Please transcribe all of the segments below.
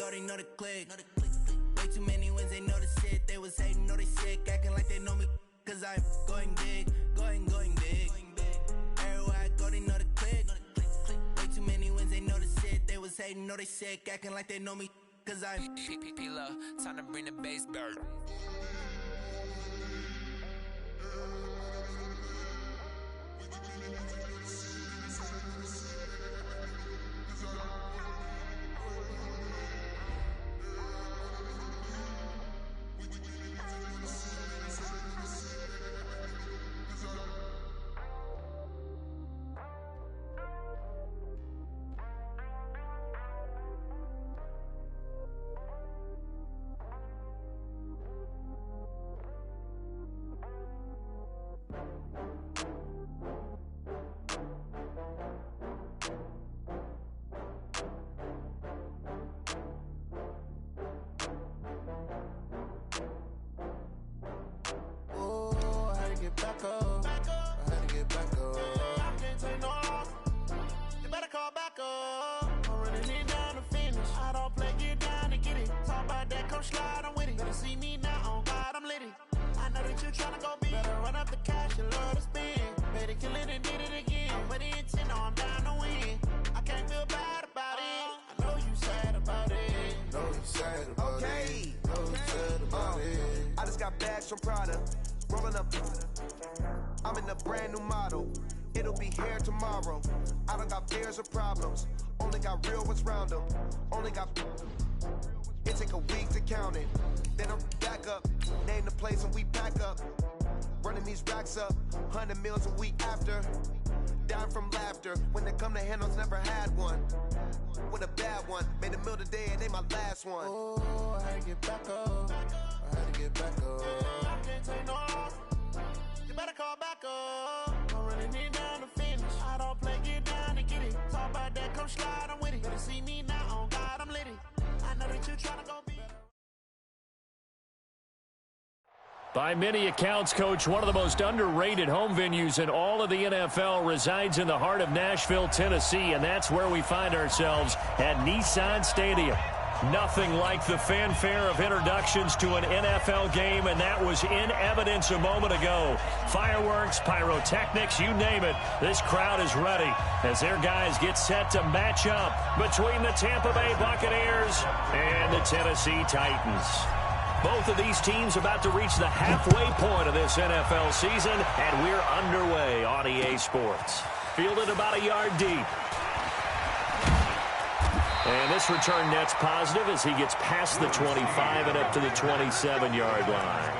already know the click. Way too many wins, they know the shit. They was hating, know they sick, acting like they know me. Cause I'm going big, going big. Everywhere I go, they know the click. Way too many wins, they know the shit. They was hating, know they sick, acting like they know me. Cause I'm P-P-P-Love, time to bring the bass back. Back up. I had to get back up. I can't take no loss. You better call back up. I'm running it down to finish. I don't play, get down to get it. Talk about that, come slide, I'm with it. Better see me now, on God, I'm lit it. I know that you tryna go big. Better run up the cash, you love to spend. Better kill it and did it again. But the intent, no, I'm down to win. I can't feel bad about it. I know you sad about it. Know you sad about it. Know you sad about it. I just got bags from Prada. Rolling up, I'm in a brand new model. It'll be here tomorrow. I don't got fears or problems. Only got real ones round them. Only got. It take a week to count it. Then I'm back up. Name the place and we pack up. Running these racks up. 100 meals a week after. Down from laughter. When they come to handles, never had one. With a bad one. Made a meal today and they my last one. Oh, I had to get back up. I had to get back up. I can't take no loss. You better call back up. I'm running it down to finish. I don't play, get down to get it. Talk about that, come slide, I'm with it. Better see me now, on God, I'm lit it. I know that you tryna go be. By many accounts, Coach, one of the most underrated home venues in all of the NFL resides in the heart of Nashville, Tennessee, and that's where we find ourselves at Nissan Stadium. Nothing like the fanfare of introductions to an NFL game, and that was in evidence a moment ago. Fireworks, pyrotechnics, you name it. This crowd is ready as their guys get set to match up between the Tampa Bay Buccaneers and the Tennessee Titans. Both of these teams about to reach the halfway point of this NFL season, and we're underway on EA Sports. Fielded about a yard deep. And this return net's positive as he gets past the 25 and up to the 27-yard line.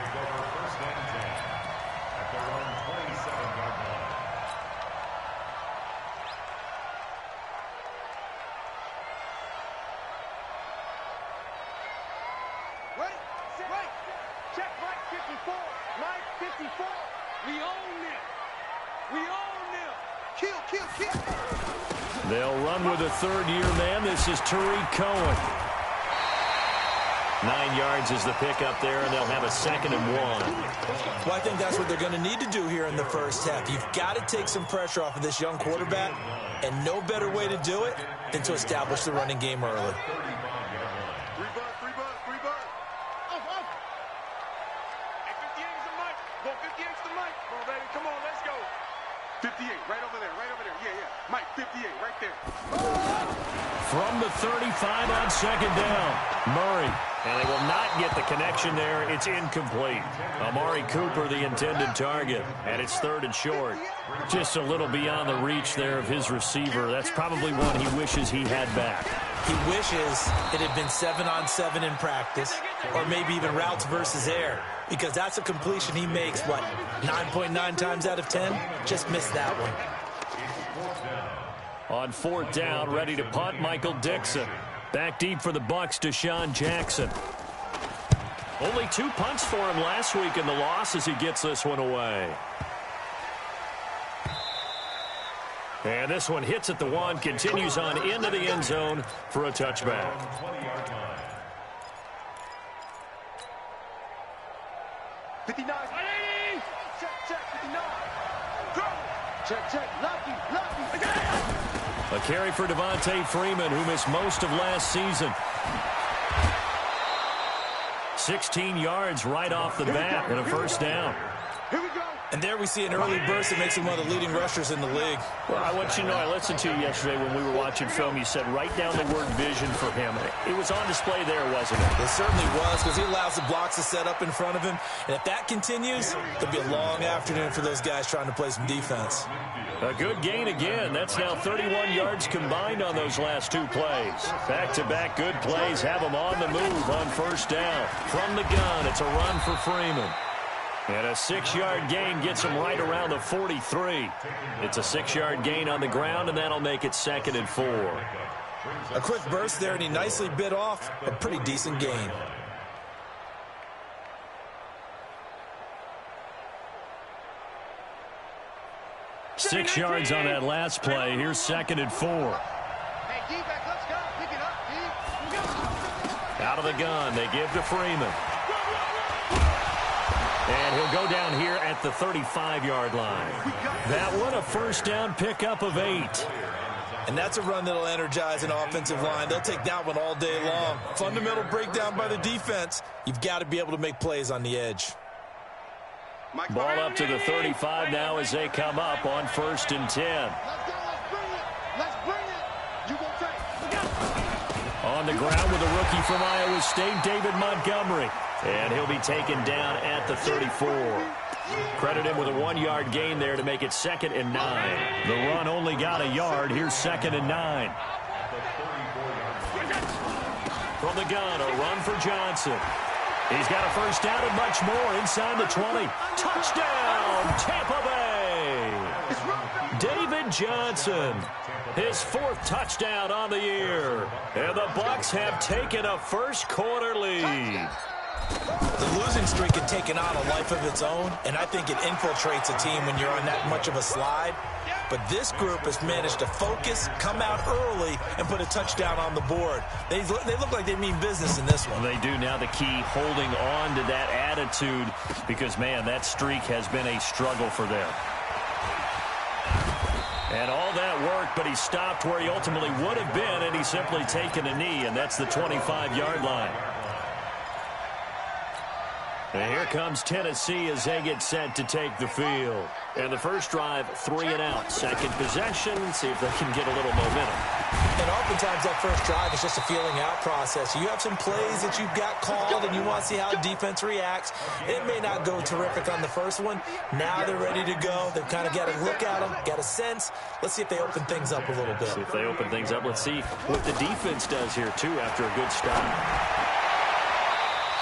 Ready, set, right. Check, Mike 54. Mike 54. We own them. We own them. Kill. They'll run with a third-year man. This is Tariq Cohen. 9 yards is the pickup there, and they'll have a 2nd and 1. Well, I think that's what they're going to need to do here in the first half. You've got to take some pressure off of this young quarterback, and no better way to do it than to establish the running game early. Free bud. Off. Hey, 58 is the mic. Go 58 is the mic. Come on, baby. Come on, let's go. 58, right over there. Yeah. Mike, 58, right there. From the 35 on 2nd down, Murray. And they will not get the connection there. It's incomplete. Amari Cooper, the intended target, and it's 3rd and short. Just a little beyond the reach there of his receiver. That's probably one he wishes he had back. He wishes it had been 7-on-7 in practice, or maybe even routes versus air, because that's a completion he makes, 9.9 times out of 10? Just missed that one. On 4th down, ready to punt, Michael Dixon. Back deep for the Bucs, Deshaun Jackson. Only 2 punts for him last week in the loss as he gets this one away. And this one hits at the 1, continues on into the end zone for a touchback. 59. Check, 59. Go. Check, lucky. A carry for Devontae Freeman, who missed most of last season. 16 yards right off the bat and a first down. Here we go. And there we see an early burst that makes him one of the leading rushers in the league. Well, I want you to know, I listened to you yesterday when we were watching film. You said write down the word vision for him. It was on display there, wasn't it? It certainly was, because he allows the blocks to set up in front of him. And if that continues, it'll be a long afternoon for those guys trying to play some defense. A good gain again. That's now 31 yards combined on those last two plays. Back-to-back good plays have them on the move on first down. From the gun, it's a run for Freeman. And a 6-yard gain gets him right around the 43. It's a 6-yard gain on the ground, and that'll make it 2nd and 4. A quick burst there, and he nicely bit off a pretty decent gain. Six yards on that last play. Here's 2nd and 4. Hey, D-back, let's go. Pick it up, D. Out of the gun, they give to Freeman. And he'll go down here at the 35-yard line. That one, a first down pickup of 8. And that's a run that'll energize an offensive line. They'll take that one all day long. Fundamental breakdown by the defense. You've got to be able to make plays on the edge. Ball up to the 35 now as they come up on 1st and 10. Let's go, let's bring it. Let's bring it. You gonna take. On the ground with a rookie from Iowa State, David Montgomery. And he'll be taken down at the 34. Credit him with a 1-yard gain there to make it 2nd and 9. The run only got a yard. Here's 2nd and 9. From the gun, a run for Johnson. He's got a first down and much more inside the 20. Touchdown, Tampa Bay! David Johnson, his 4th touchdown on the year. And the Bucs have taken a first-quarter lead. The losing streak had taken on a life of its own, and I think it infiltrates a team when you're on that much of a slide. But this group has managed to focus, come out early, and put a touchdown on the board. They look like they mean business in this one. They do. Now the key, holding on to that attitude, because, man, that streak has been a struggle for them. And all that work, but he stopped where he ultimately would have been, and he's simply taken a knee, and that's the 25-yard line. And here comes Tennessee as they get set to take the field. And the first drive, 3 and out. Second possession, see if they can get a little momentum. And oftentimes that first drive is just a feeling out process. You have some plays that you've got called and you want to see how defense reacts. It may not go terrific on the first one. Now they're ready to go. They've kind of got a look at them, got a sense. Let's see if they open things up a little bit. See if they open things up. Let's see what the defense does here, too, after a good start.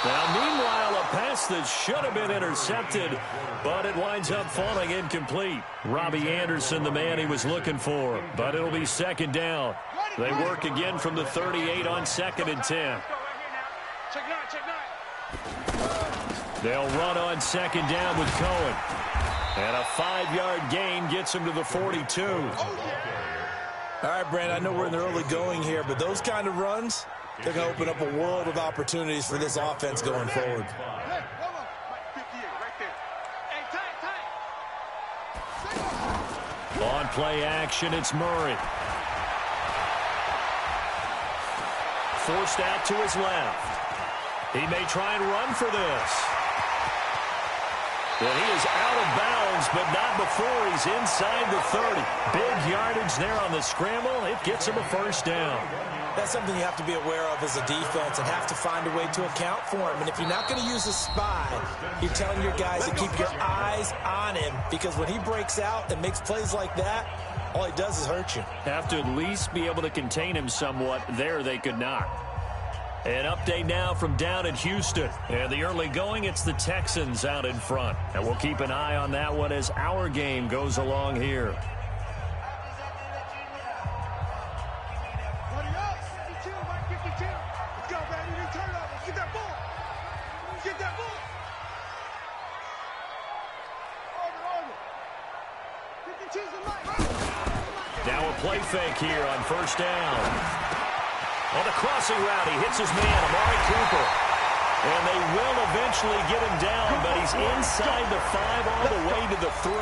Now, meanwhile, a pass that should have been intercepted, but it winds up falling incomplete. Robbie Anderson, the man he was looking for, but it'll be 2nd down. They work again from the 38 on 2nd and 10. They'll run on 2nd down with Cohen. And a 5-yard gain gets him to the 42. All right, Brand, I know we're in the early going here, but those kind of runs, they're going to open up a world of opportunities for this offense going forward. On play action, it's Murray. Forced out to his left. He may try and run for this. Well, he is out of bounds, but not before he's inside the 30. Big yardage there on the scramble. It gets him a first down. That's something you have to be aware of as a defense and have to find a way to account for him. And if you're not going to use a spy, you're telling your guys to keep your eyes on him, because when he breaks out and makes plays like that, all he does is hurt you. Have to at least be able to contain him somewhat. There they could not. An update now from down at Houston. And the early going, it's the Texans out in front. And we'll keep an eye on that one as our game goes along here. Now a play fake here on first down. On the crossing route, he hits his man, Amari Cooper. And they will eventually get him down, but he's inside the 5 all the way to the 3.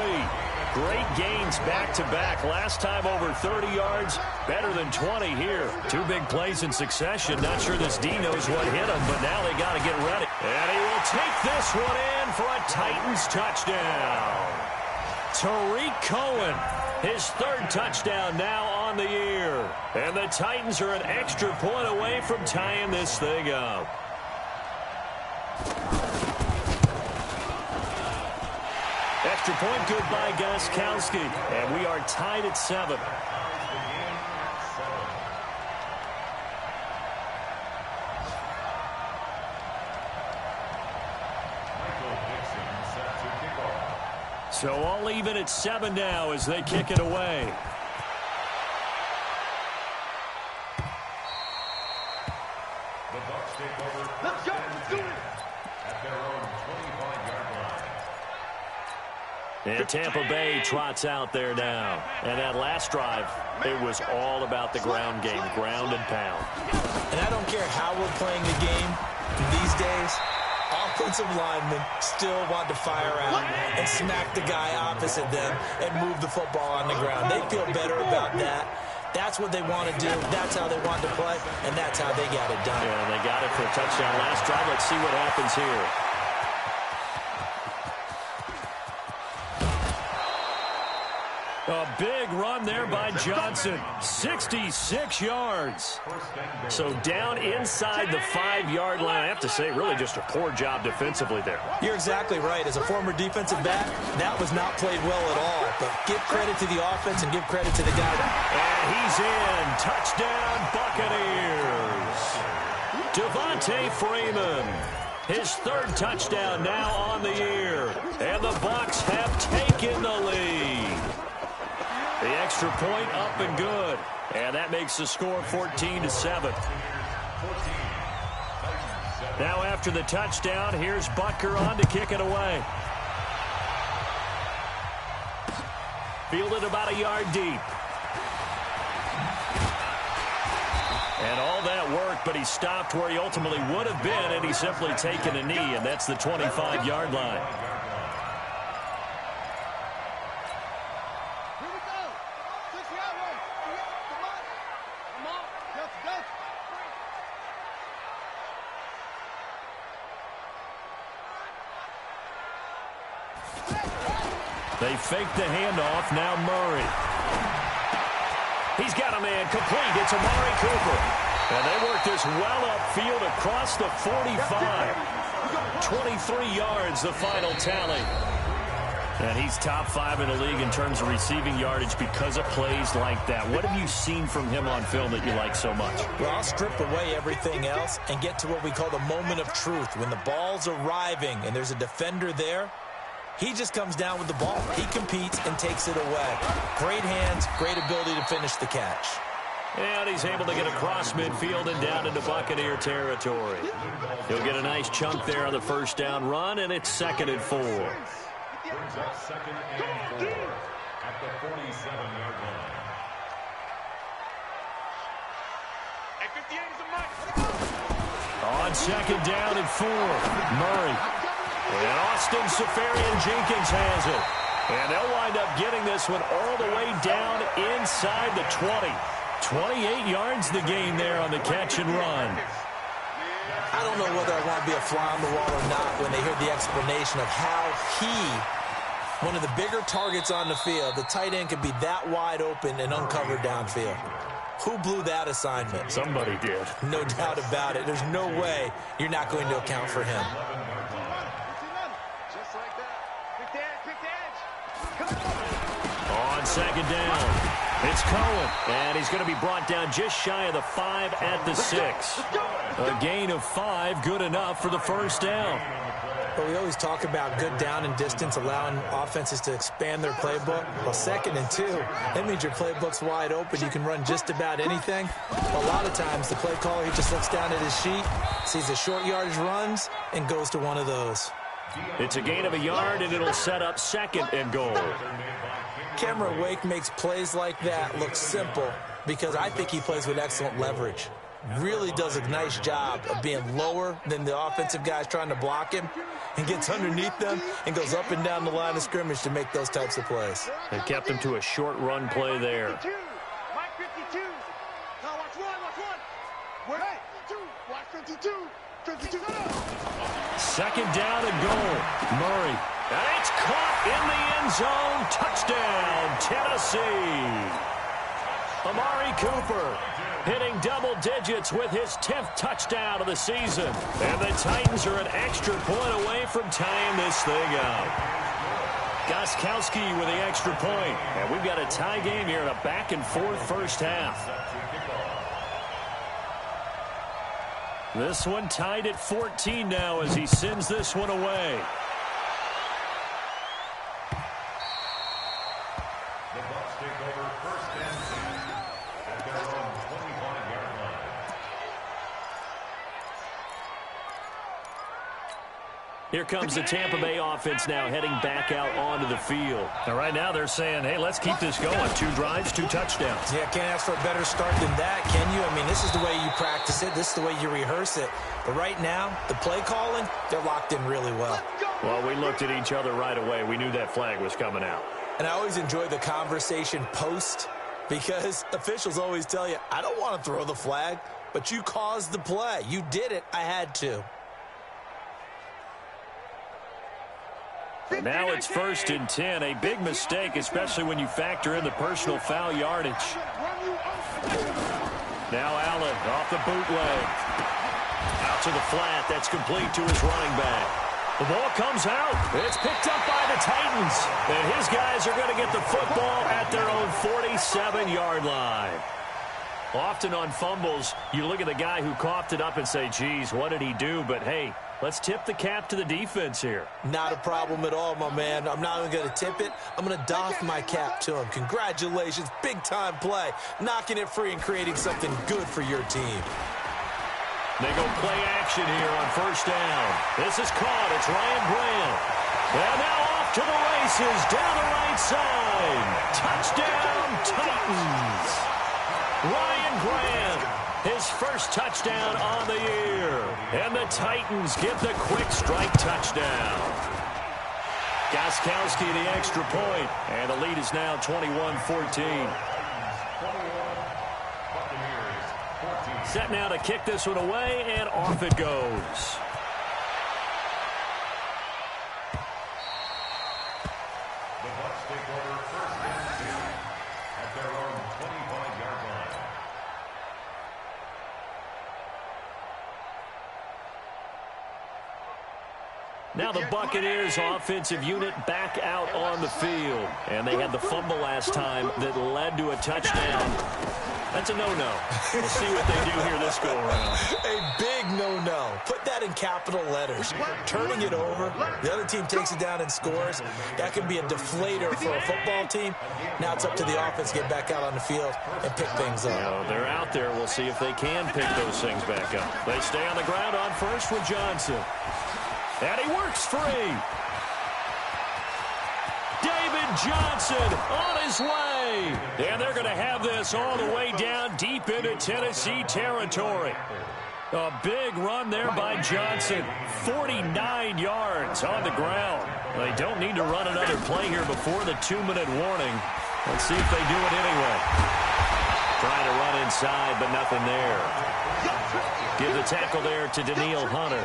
Great gains back-to-back. Last time over 30 yards, better than 20 here. 2 big plays in succession. Not sure this D knows what hit him, but now they got to get ready. And he will take this one in for a Titans touchdown. Tariq Cohen, his third touchdown now on the year. And the Titans are an extra point away from tying this thing up. Extra point good by Gostkowski. And we are tied at 7. So all even at 7 now as they kick it away. Let's go. Do it. At their own 25-yard line. And Tampa Bay trots out there now. And that last drive, it was all about the ground game, ground and pound. And I don't care how we're playing the game these days. Offensive linemen still want to fire out and smack the guy opposite them and move the football on the ground. They feel better about that. That's what they want to do. That's how they want to play, and that's how they got it done. Yeah, they got it for a touchdown last drive. Let's see what happens here. A big run there by Johnson. 66 yards. So down inside the 5-yard line. I have to say, really just a poor job defensively there. You're exactly right. As a former defensive back, that was not played well at all. But give credit to the offense and give credit to the guy. And he's in. Touchdown, Buccaneers. Devontae Freeman. His third touchdown now on the year. And the Bucs have taken the lead. The extra point up and good. And that makes the score 14-7. Now after the touchdown, here's Butker on to kick it away. Fielded about a yard deep. And all that work, but he stopped where he ultimately would have been, and he's simply taken a knee, and that's the 25-yard line. They fake the handoff. Now Murray. He's got a man complete. It's Amari Cooper. And they work this well upfield across the 45. 23 yards, the final tally. And he's top 5 in the league in terms of receiving yardage because of plays like that. What have you seen from him on film that you like so much? Well, I'll strip away everything else and get to what we call the moment of truth. When the ball's arriving and there's a defender there, he just comes down with the ball. He competes and takes it away. Great hands, great ability to finish the catch. And he's able to get across midfield and down into Buccaneer territory. He'll get a nice chunk there on the first down run, and it's 2nd and 4. Brings up 2nd and 4 at the 47-yard line. At 58 is the mark. On 2nd down and 4, Murray. And Austin Seferian-Jenkins has it. And they'll wind up getting this one all the way down inside the 20. 28 yards the gain there on the catch and run. I don't know whether I want to be a fly on the wall or not when they hear the explanation of how one of the bigger targets on the field, the tight end could be that wide open and uncovered downfield. Who blew that assignment? Somebody did. No doubt about it. There's no way you're not going to account for him. On 2nd down, it's Cohen, and he's going to be brought down just shy of the 5 at the 6. A gain of 5, good enough for the first down. But we always talk about good down and distance, allowing offenses to expand their playbook. Well, 2nd and 2, that means your playbook's wide open. You can run just about anything. A lot of times, the play caller, he just looks down at his sheet, sees the short yardage runs, and goes to one of those. It's a gain of a yard, and it'll set up 2nd and goal. Cameron Wake makes plays like that look simple because I think he plays with excellent leverage. Really does a nice job of being lower than the offensive guys trying to block him and gets underneath them and goes up and down the line of scrimmage to make those types of plays. They kept him to a short run play there. Mike 52. Now watch one. Watch 52. Second down and goal. Murray. And it's caught in the end zone. Touchdown, Tennessee. Amari Cooper hitting double digits with his 10th touchdown of the season. And the Titans are an extra point away from tying this thing up. Gostkowski with the extra point. And we've got a tie game here in a back-and-forth first half. This one tied at 14 now as he sends this one away. The Bucs take over first and 10 at their own 25-yard line. Here comes the Tampa Bay offense now heading back out onto the field. And right now they're saying, hey, let's keep this going. 2 drives, 2 touchdowns. Yeah, can't ask for a better start than that, can you? I mean, this is the way you practice it. This is the way you rehearse it. But right now, the play calling, they're locked in really well. Well, we looked at each other right away. We knew that flag was coming out. And I always enjoy the conversation post because officials always tell you, I don't want to throw the flag, but you caused the play. You did it. I had to. Now it's 1st and 10. A big mistake, especially when you factor in the personal foul yardage. Now Allen off the bootleg. Out to the flat. That's complete to his running back. The ball comes out. It's picked up by the Titans. And his guys are going to get the football at their own 47-yard line. Often on fumbles, you look at the guy who coughed it up and say, geez, what did he do? But, hey, let's tip the cap to the defense here. Not a problem at all, my man. I'm not even going to tip it. I'm going to doff my cap to him. Congratulations. Big-time play. Knocking it free and creating something good for your team. They go play action here on first down. This is caught. It's Ryan Grant. And now off to the races down the right side. Touchdown, Titans. Ryan Grant, his first touchdown on the year. And the Titans get the quick strike touchdown. Gostkowski the extra point. And the lead is now 21-14. Set now to kick this one away, and off it goes. The Bucs take over first and 10 at their own 25-yard line. Now the Buccaneers offensive unit back out on the field. And they had the fumble last time that led to a touchdown. That's a no-no. We'll see what they do here this go-around. A big no-no. Put that in capital letters. Turning it over. The other team takes it down and scores. That can be a deflator for a football team. Now it's up to the offense to get back out on the field and pick things up. Well, they're out there. We'll see if they can pick those things back up. They stay on the ground on first with Johnson. And he works free. David Johnson on his way. And they're going to have this all the way down deep into Tennessee territory. A big run there by Johnson. 49 yards on the ground. They don't need to run another play here before the 2-minute warning. Let's see if they do it anyway. Trying to run inside, but nothing there. Give the tackle there to Daniil Hunter.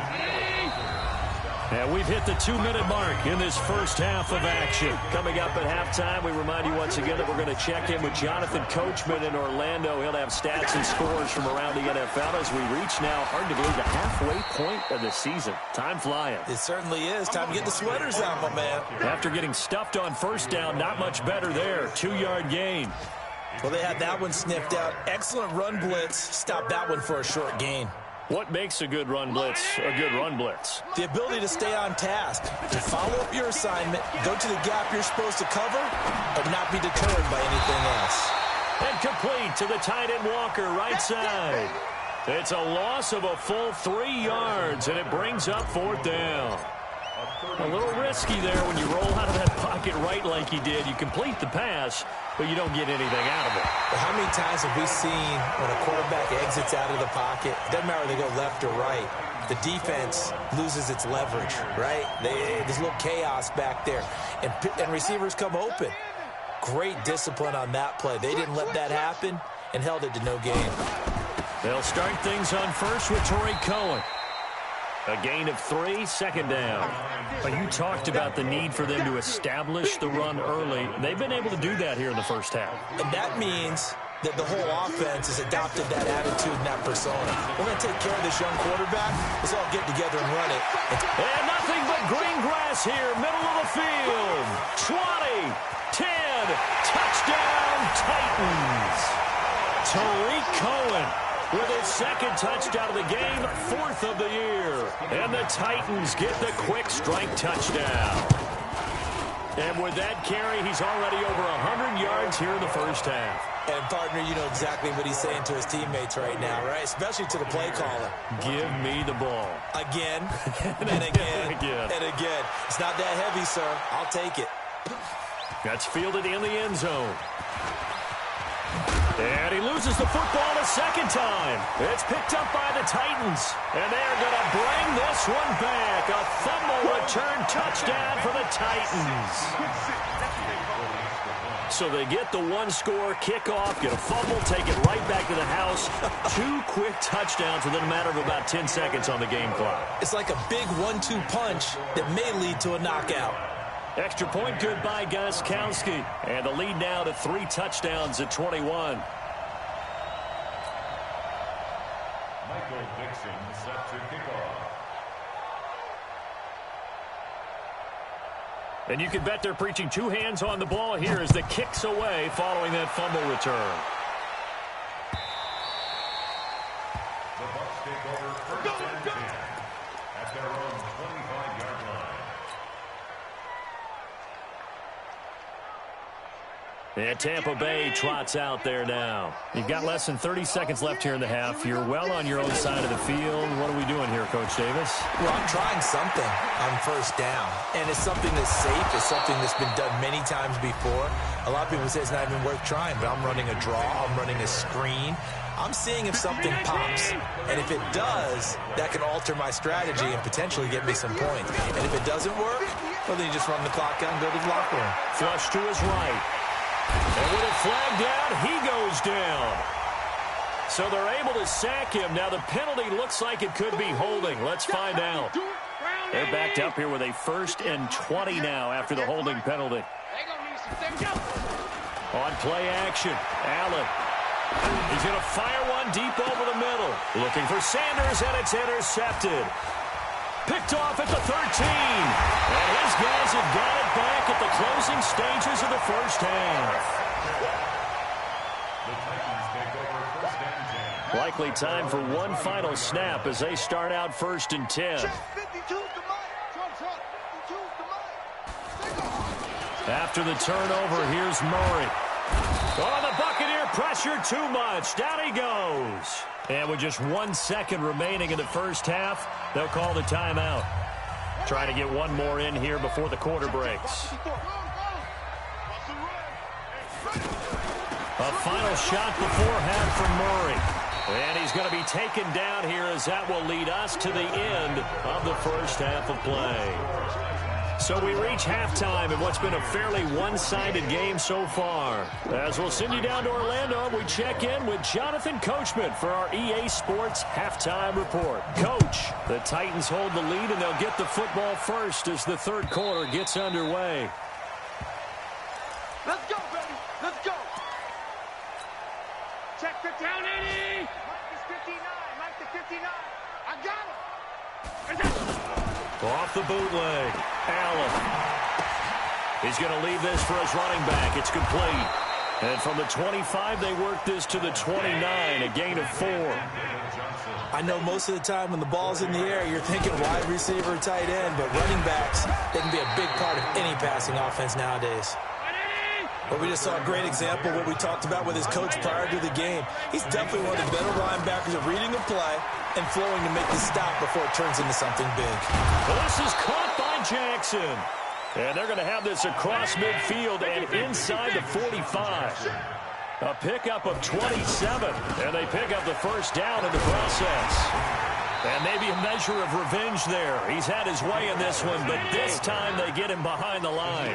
And we've hit the 2-minute mark in this first half of action. Coming up at halftime, we remind you once again that we're going to check in with Jonathan Coachman in Orlando. He'll have stats and scores from around the NFL as we reach now, hard to believe, the halfway point of the season. Time flying. It certainly is. Time to get the sweaters out, my man. After getting stuffed on first down, not much better there. 2-yard gain. Well, they had that one sniffed out. Excellent run blitz. Stop that one for a short gain. What makes a good run blitz a good run blitz? The ability to stay on task, to follow up your assignment, go to the gap you're supposed to cover, but not be deterred by anything else. And complete to the tight end Walker, right side. It's a loss of a full 3 yards, and it brings up 4th down. A little risky there when you roll out of that pocket right like he did. You complete the pass, but you don't get anything out of it. But how many times have we seen when a quarterback exits out of the pocket, doesn't matter whether they go left or right, the defense loses its leverage, right? There's a little chaos back there, and receivers come open. Great discipline on that play. They didn't let that happen and held it to no gain. They'll start things on first with Torrey Cohen. A gain of 3, second down. But you talked about the need for them to establish the run early. They've been able to do that here in the first half. And that means that the whole offense has adopted that attitude and that persona. We're going to take care of this young quarterback. Let's all get together and run it. And nothing but green grass here, middle of the field. 20, 10, touchdown Titans. Tariq Cohen with his second touchdown of the game, 4th of the year. And the Titans get the quick strike touchdown. And with that carry, he's already over 100 yards here in the first half. And, partner, you know exactly what he's saying to his teammates right now, right? Especially to the play caller. Give me the ball. Again, and again, and again. It's not that heavy, sir. I'll take it. That's fielded in the end zone. And he loses the football a second time. It's picked up by the Titans. And they're going to bring this one back. A fumble return touchdown for the Titans. So they get the one-score kickoff, get a fumble, take it right back to the house. 2 quick touchdowns within a matter of about 10 seconds on the game clock. It's like a big 1-2 punch that may lead to a knockout. Extra point good by Gostkowski. And the lead now to 3 touchdowns at 21. Michael Dixon set to kick off. And you can bet they're preaching 2 hands on the ball here as the kick's away following that fumble return. The Bucs take over first and 10 at their own 25-yard line. And Tampa Bay trots out there now. You've got less than 30 seconds left here in the half. You're well on your own side of the field. What are we doing here, Coach Davis? Well, I'm trying something on first down. And it's something that's safe. It's something that's been done many times before. A lot of people say it's not even worth trying, but I'm running a draw. I'm running a screen. I'm seeing if something pops. And if it does, that can alter my strategy and potentially get me some points. And if it doesn't work, well, then you just run the clock out and go to the locker room. Flush to his right. And with it flagged out, he goes down. So they're able to sack him. Now the penalty looks like it could be holding. Let's find out. They're backed up here with a 1st and 20 now after the holding penalty. On play action, Allen. He's going to fire one deep over the middle. Looking for Sanders, and it's intercepted. Picked off at the 13. And his guys have got it back at the closing stages of the first half. The Titans take over first and 10. Likely time for one final snap as they start out 1st and 10. After the turnover, here's Murray. Oh, the Buccaneer pressure too much. Down he goes. And with just 1 second remaining in the first half, they'll call the timeout. Trying to get one more in here before the quarter breaks. A final shot before half from Murray. And he's going to be taken down here as that will lead us to the end of the first half of play. So we reach halftime in what's been a fairly one-sided game so far. As we'll send you down to Orlando, we check in with Jonathan Coachman for our EA Sports Halftime Report. Coach, the Titans hold the lead, and they'll get the football first as the third quarter gets underway. Let's go, baby. Let's go. Check the down, Eddie. Mike is 59. Mike the 59. I got him. Off the bootleg, Allen. He's going to leave this for his running back. It's complete. And from the 25, they work this to the 29, a gain of 4. I know most of the time when the ball's in the air, you're thinking wide receiver, tight end, but running backs, they can be a big part of any passing offense nowadays. But we just saw a great example of what we talked about with his coach prior to the game. He's definitely one of the better linebackers at reading a play and flowing to make the stop before it turns into something big. Well, this is caught by Jackson. And they're going to have this across midfield and inside the 45. A pickup of 27. And they pick up the first down in the process. And maybe a measure of revenge there. He's had his way in this one, but this time they get him behind the line.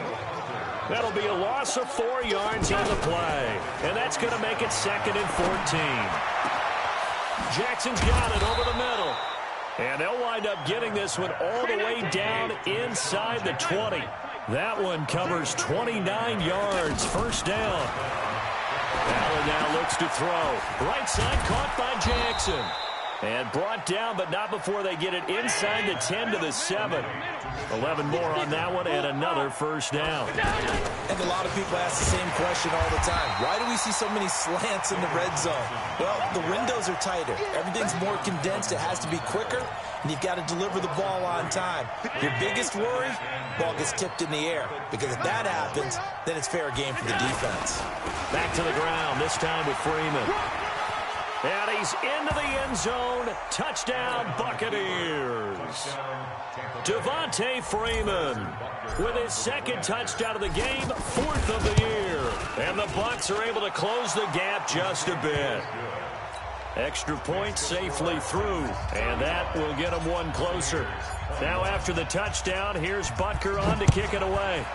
That'll be a loss of 4 yards on the play. And that's going to make it 2nd and 14. Jackson's got it over the middle. And they'll wind up getting this one all the way down inside the 20. That one covers 29 yards. First down. Allen now looks to throw. Right side caught by Jackson. And brought down, but not before they get it inside the 10 to the 7. 11 more on that one, and another first down. And a lot of people ask the same question all the time. Why do we see so many slants in the red zone? Well, the windows are tighter. Everything's more condensed. It has to be quicker, and you've got to deliver the ball on time. Your biggest worry, ball gets tipped in the air. Because if that happens, then it's fair game for the defense. Back to the ground, this time with Freeman. And he's into the end zone. Touchdown, Buccaneers. Devontae Freeman with his second touchdown of the game, 4th of the year. And the Bucs are able to close the gap just a bit. Extra point safely through, and that will get them one closer. Now after the touchdown, here's Butker on to kick it away.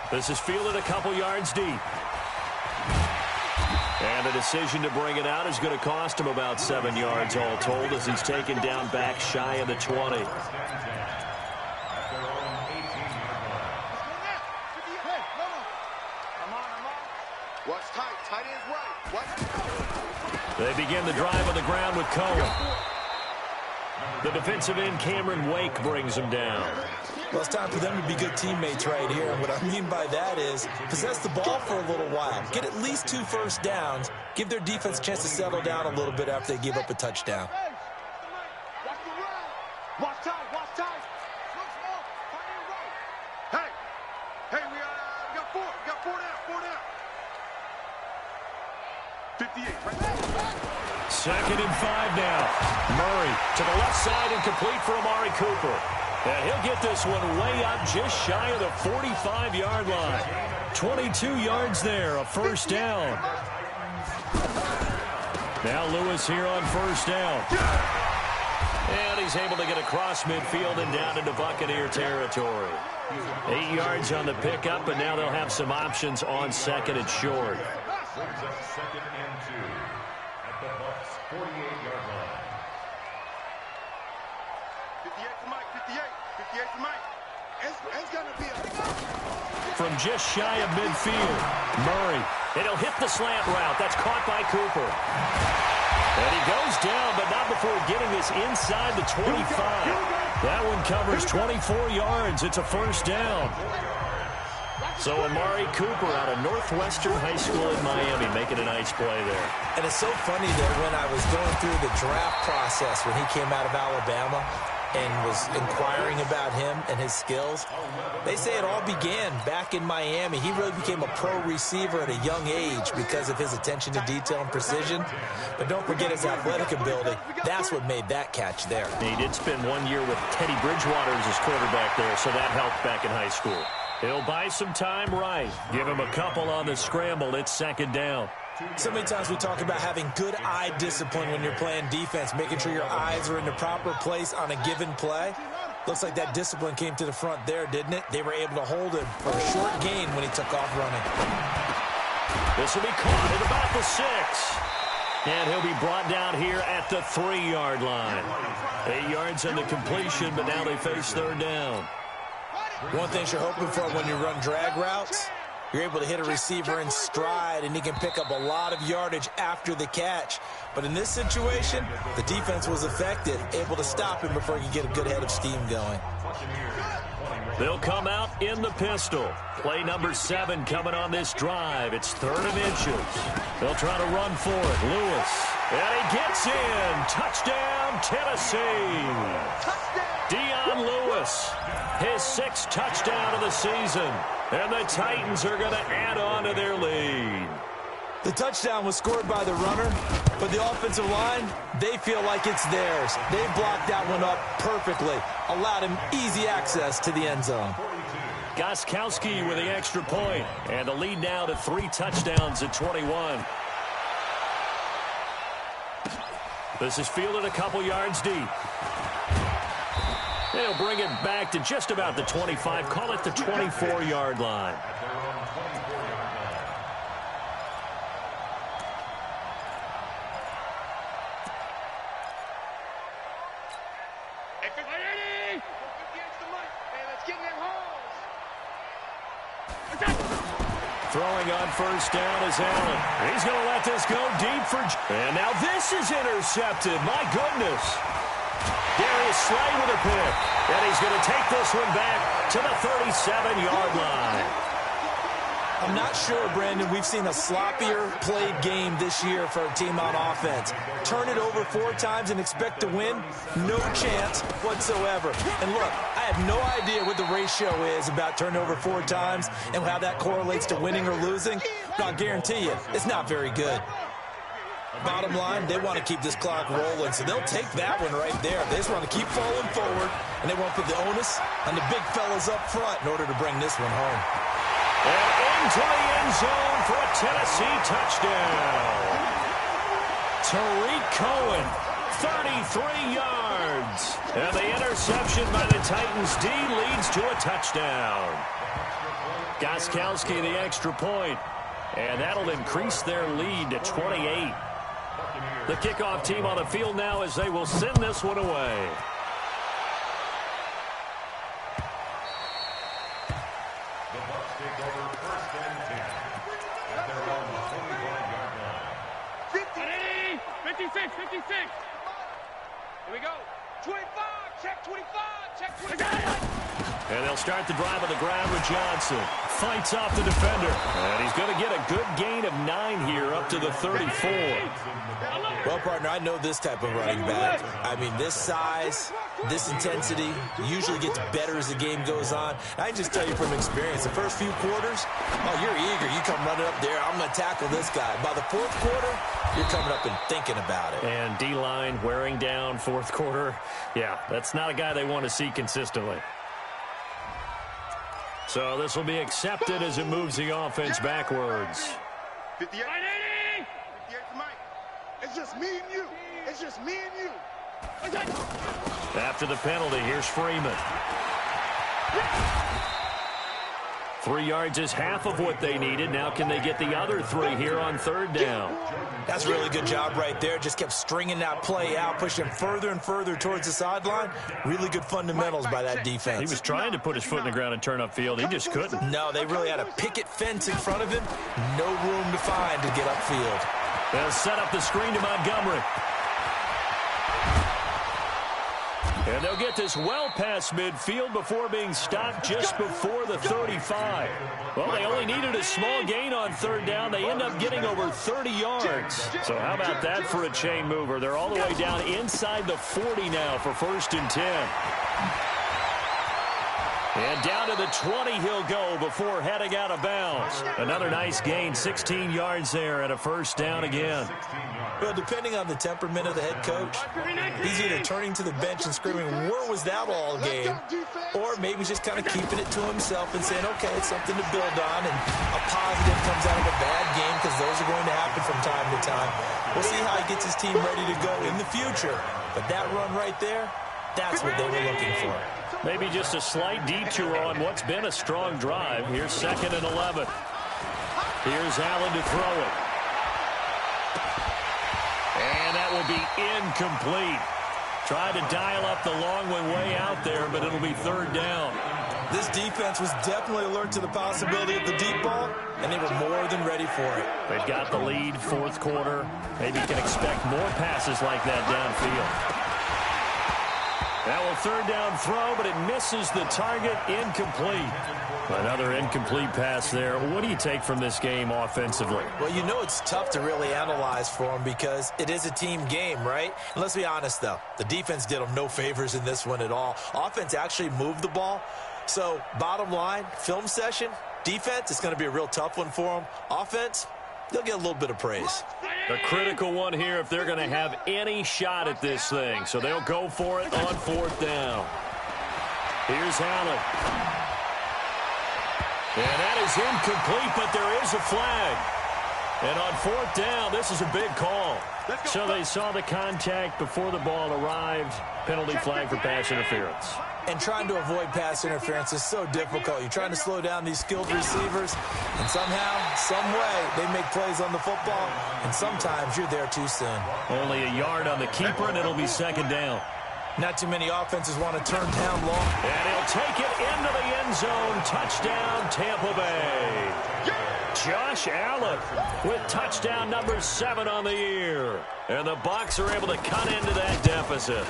This is fielded a couple yards deep. And the decision to bring it out is going to cost him about 7 yards all told as he's taken down back shy of the 20. Watch tight. Tight ends right. They begin the drive on the ground with Cohen. The defensive end, Cameron Wake, brings him down. Well, it's time for them to be good teammates right here. And what I mean by that is possess the ball for a little while. Get at least 2 first downs. Give their defense a chance to settle down a little bit after they give up a touchdown. Watch tight. Watch tight. Hey. Hey, we got 4. We got 4 down. 4 down. 58. Right there. 2nd and 5 now. Murray to the left side and complete for Amari Cooper. And he'll get this one way up just shy of the 45-yard line. 22 yards there, a first down. Now Lewis here on first down. And he's able to get across midfield and down into Buccaneer territory. 8 yards on the pickup, but now they'll have some options on 2nd and short. Brings up 2nd and 2 at the Bucs' 48-yard line. 58 to Mike. 58 to Mike. It's going to be From just shy of midfield, Murray. And he'll hit the slant route. That's caught by Cooper. And he goes down, but not before getting this inside the 25. That one covers 24 yards. It's a first down. So Amari Cooper out of Northwestern High School in Miami making a nice play there. And it's so funny that when I was going through the draft process when he came out of Alabama and was inquiring about him and his skills, they say it all began back in Miami. He really became a pro receiver at a young age because of his attention to detail and precision. But don't forget his athletic ability. That's what made that catch there. He did spend 1 year with Teddy Bridgewater as his quarterback there, so that helped back in high school. He'll buy some time right. Give him a couple on the scramble. It's 2nd down. So many times we talk about having good eye discipline when you're playing defense, making sure your eyes are in the proper place on a given play. Looks like that discipline came to the front there, didn't it? They were able to hold him for a short gain when he took off running. This will be caught at about the 6. And he'll be brought down here at the 3-yard line. 8 yards on the completion, but now they face 3rd down. One thing you're hoping for when you run drag routes, you're able to hit a receiver in stride, and he can pick up a lot of yardage after the catch. But in this situation, the defense was effective, able to stop him before he could get a good head of steam going. They'll come out in the pistol. Play number 7 coming on this drive. It's 3rd and inches. They'll try to run for it. Lewis. And he gets in. Touchdown, Tennessee. Dion Lewis. His 6th touchdown of the season. And the Titans are going to add on to their lead. The touchdown was scored by the runner, but the offensive line, they feel like it's theirs. They blocked that one up perfectly, allowed him easy access to the end zone. Gostkowski with the extra point, and the lead now to 3 touchdowns at 21. This is fielded a couple yards deep. They'll bring it back to just about the 25, call it the 24-yard line. Throwing on first down is Allen. He's going to let this go deep for... And now this is intercepted. My goodness. Darius Slay with a pick. And he's going to take this one back to the 37-yard line. I'm not sure, Brandon, we've seen a sloppier played game this year for a team on offense. Turn it over 4 times and expect to win? No chance whatsoever. And look, I have no idea what the ratio is about turning over 4 times and how that correlates to winning or losing. But I'll guarantee you, it's not very good. Bottom line, they want to keep this clock rolling, so they'll take that one right there. They just want to keep falling forward, and they want to put the onus on the big fellas up front in order to bring this one home. And into the end zone for a Tennessee touchdown. Tariq Cohen, 33 yards. And the interception by the Titans D leads to a touchdown. Gostkowski the extra point. And that'll increase their lead to 28. The kickoff team on the field now as they will send this one away. The Bucs take over first and 10 at their own 25-yard line. 56. Here we go. 25, check 25, check 25. And they'll start the drive on the ground with Johnson. Fights off the defender. And he's going to get a good gain of 9 here up to the 34. Well, partner, I know this type of running back. I mean, this size, this intensity usually gets better as the game goes on. I can just tell you from experience, the first few quarters, oh, you're eager. You come running up there, I'm going to tackle this guy. By the 4th quarter, you're coming up and thinking about it. And D-line wearing down 4th quarter. Yeah, that's not a guy they want to see consistently. So this will be accepted as it moves the offense backwards. 58. 58 to Mike. It's just me and you. It's just me and you. After the penalty, here's Freeman. 3 yards is half of what they needed. Now can they get the other 3 here on 3rd down? That's a really good job right there. Just kept stringing that play out, pushing further and further towards the sideline. Really good fundamentals by that defense. He was trying to put his foot in the ground and turn upfield. He just couldn't. No, they really had a picket fence in front of him. No room to find to get upfield. They'll set up the screen to Montgomery. And they'll get this well past midfield before being stopped just before the 35. Well, they only needed a small gain on 3rd down. They end up getting over 30 yards. So how about that for a chain mover? They're all the way down inside the 40 now for 1st and 10. And down to the 20 he'll go before heading out of bounds. Another nice gain, 16 yards there and a 1st down again. Well, depending on the temperament of the head coach, he's either turning to the bench and screaming, where was that all game? Or maybe just kind of keeping it to himself and saying, okay, it's something to build on, and a positive comes out of a bad game because those are going to happen from time to time. We'll see how he gets his team ready to go in the future. But that run right there, that's what they were looking for. Maybe just a slight detour on what's been a strong drive. Here's 2nd and 11. Here's Allen to throw it. And that will be incomplete. Tried to dial up the long one way out there, but it'll be 3rd down. This defense was definitely alert to the possibility of the deep ball, and they were more than ready for it. They've got the lead, 4th quarter. Maybe you can expect more passes like that downfield. That will 3rd down throw, but it misses the target, incomplete. Another incomplete pass there. What do you take from this game offensively? Well, you know it's tough to really analyze for them because it is a team game, right? And let's be honest, though. The defense did them no favors in this one at all. Offense actually moved the ball. So, bottom line, film session, defense, it's going to be a real tough one for them. Offense, they'll get a little bit of praise. A critical one here if they're going to have any shot at this thing. So they'll go for it on 4th down. Here's Allen. And that is incomplete, but there is a flag. And on 4th down, this is a big call. So they saw the contact before the ball arrived. Penalty flag for pass interference. And trying to avoid pass interference is so difficult. You're trying to slow down these skilled receivers, and somehow, some way, they make plays on the football, and sometimes you're there too soon. Only a yard on the keeper, and it'll be 2nd down. Not too many offenses want to turn down long. And he'll take it into the end zone. Touchdown, Tampa Bay. Josh Allen with touchdown number 7 on the year. And the Bucs are able to cut into that deficit.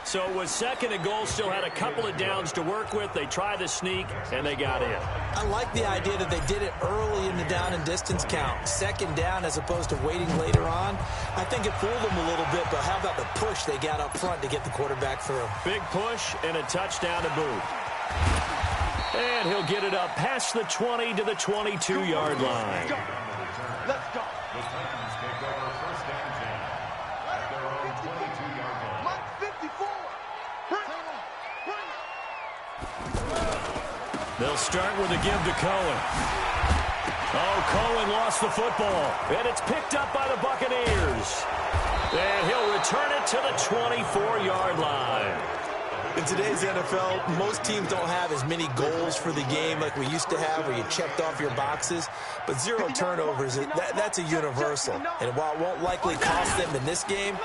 So it was 2nd and goal, still had a couple of downs to work with. They tried to sneak, and they got in. I like the idea that they did it early in the down and distance count. 2nd down as opposed to waiting later on. I think it fooled them a little bit, but how about the push they got up front to get the quarterback through? Big push and a touchdown to boot. And he'll get it up past the 20 to the 22-yard line. Let's go. The Titans take over 1st and 10 at their own 22-yard line. Mike 54. They'll start with a give to Cohen. Oh, Cohen lost the football. And it's picked up by the Buccaneers. And he'll return it to the 24-yard line. In today's NFL, most teams don't have as many goals for the game like we used to have where you checked off your boxes. But 0 turnovers, that's a universal. And while it won't likely cost them in this game,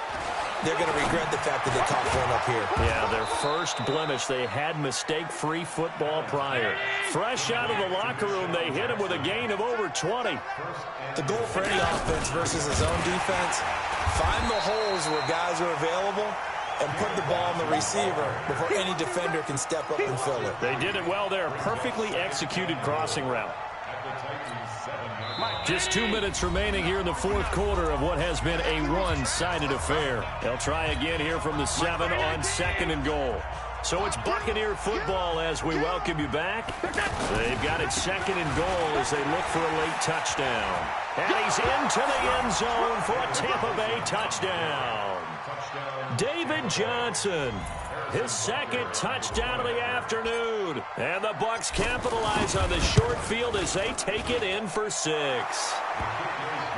they're going to regret the fact that they caught one up here. Yeah, their first blemish. They had mistake-free football prior. Fresh out of the locker room, they hit him with a gain of over 20. The goal for any offense versus his own defense, find the holes where guys are available and put the ball on the receiver before any defender can step up and fill it. They did it well there. Perfectly executed crossing route. Just 2 minutes remaining here in the 4th quarter of what has been a one-sided affair. They'll try again here from the 7 on 2nd and goal. So it's Buccaneer football as we welcome you back. They've got it 2nd and goal as they look for a late touchdown. And he's into the end zone for a Tampa Bay touchdown. David Johnson, his 2nd touchdown of the afternoon. And the Bucs capitalize on the short field as they take it in for 6.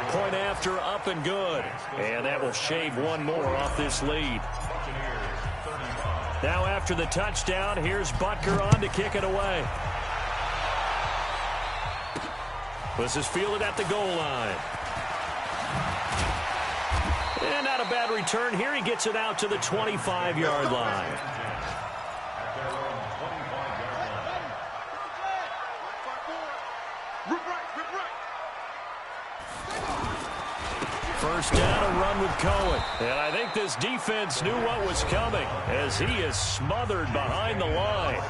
Point after, up and good. And that will shave one more off this lead. Now after the touchdown, here's Butker on to kick it away. This is fielded at the goal line. And not a bad return here. He gets it out to the 25-yard line. First down, a run with Cohen. And I think this defense knew what was coming as he is smothered behind the line.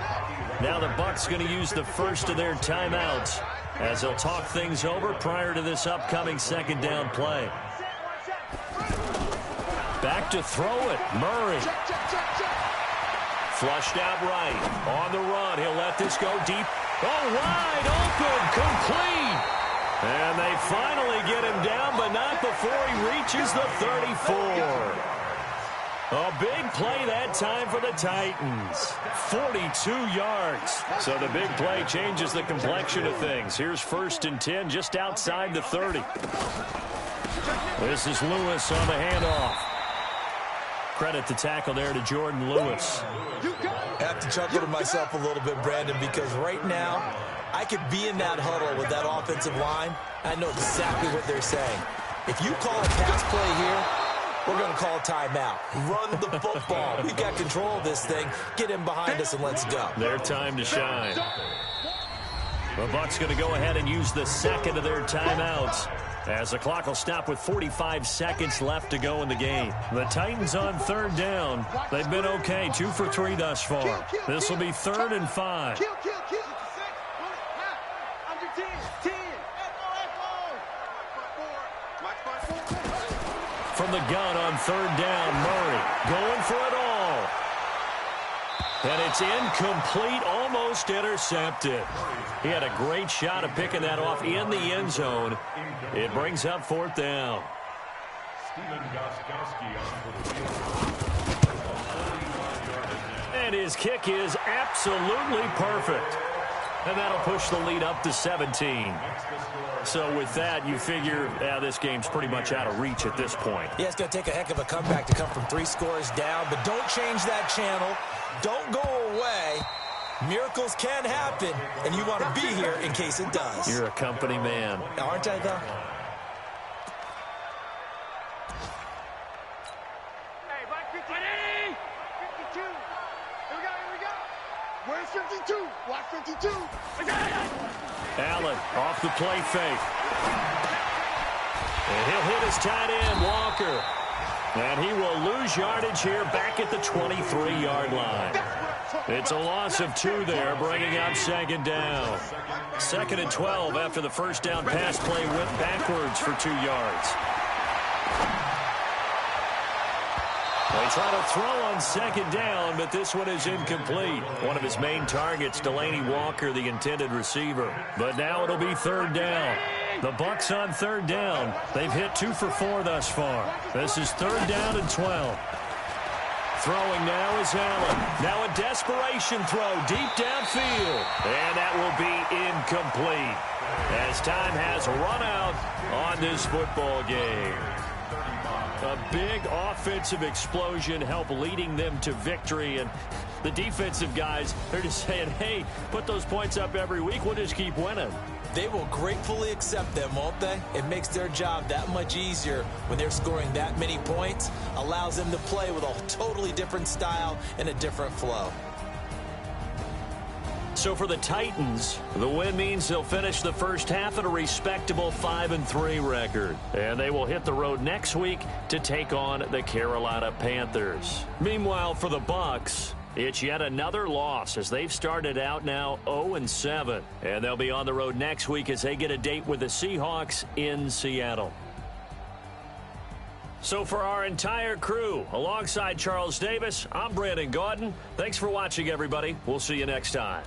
Now the Bucs going to use the first of their timeouts as they'll talk things over prior to this upcoming 2nd down play. Back to throw it, Murray. Flushed out right. On the run, he'll let this go deep. Oh, wide open, complete. And they finally get him down, but not before he reaches the 34. A big play that time for the Titans. 42 yards. So the big play changes the complexion of things. Here's 1st and 10 just outside the 30. This is Lewis on the handoff. Credit the tackle there to Jordan Lewis. I have to chuckle to myself a little bit, Brandon, because right now I could be in that huddle with that offensive line. I know exactly what they're saying. If you call a pass play here, we're going to call a timeout. Run the football. We've got control of this thing. Get him behind us and let's go. Their time to shine. The Bucs going to go ahead and use the 2nd of their timeouts as the clock will stop with 45 seconds left to go in the game. The Titans on 3rd down. They've been okay, 2 for 3 thus far. This will be 3rd and 5. From the gun on 3rd down, Murray going for it all. And it's incomplete, almost intercepted. He had a great shot of picking that off in the end zone. It brings up 4th down. And his kick is absolutely perfect. And that'll push the lead up to 17. So with that, you figure this game's pretty much out of reach at this point. Yeah, it's going to take a heck of a comeback to come from 3 scores down, but don't change that channel. Don't go away. Miracles can happen, and you want to be here in case it does. You're a company man. Aren't I, though? Hey, Mike 52. 52. Here we go. Where's 52? Watch 52. Allen off the play fake. And he'll hit his tight end, Walker. And he will lose yardage here back at the 23-yard line. It's a loss of 2 there, bringing up second down. 2nd and 12 after the first down pass play went backwards for 2 yards. They try to throw on second down, but this one is incomplete. One of his main targets, Delaney Walker, the intended receiver. But now it'll be 3rd down. The Bucs on 3rd down. They've hit 2 for 4 thus far. This is 3rd down and 12. Throwing now is Allen. Now a desperation throw deep downfield. And that will be incomplete as time has run out on this football game. A big offensive explosion helped leading them to victory. And the defensive guys, they're just saying, hey, put those points up every week. We'll just keep winning. They will gratefully accept them, won't they? It makes their job that much easier when they're scoring that many points. Allows them to play with a totally different style and a different flow. So for the Titans, the win means they'll finish the first half at a respectable 5-3 record. And they will hit the road next week to take on the Carolina Panthers. Meanwhile, for the Bucs, it's yet another loss as they've started out now 0-7. And they'll be on the road next week as they get a date with the Seahawks in Seattle. So for our entire crew, alongside Charles Davis, I'm Brandon Gaudin. Thanks for watching, everybody. We'll see you next time.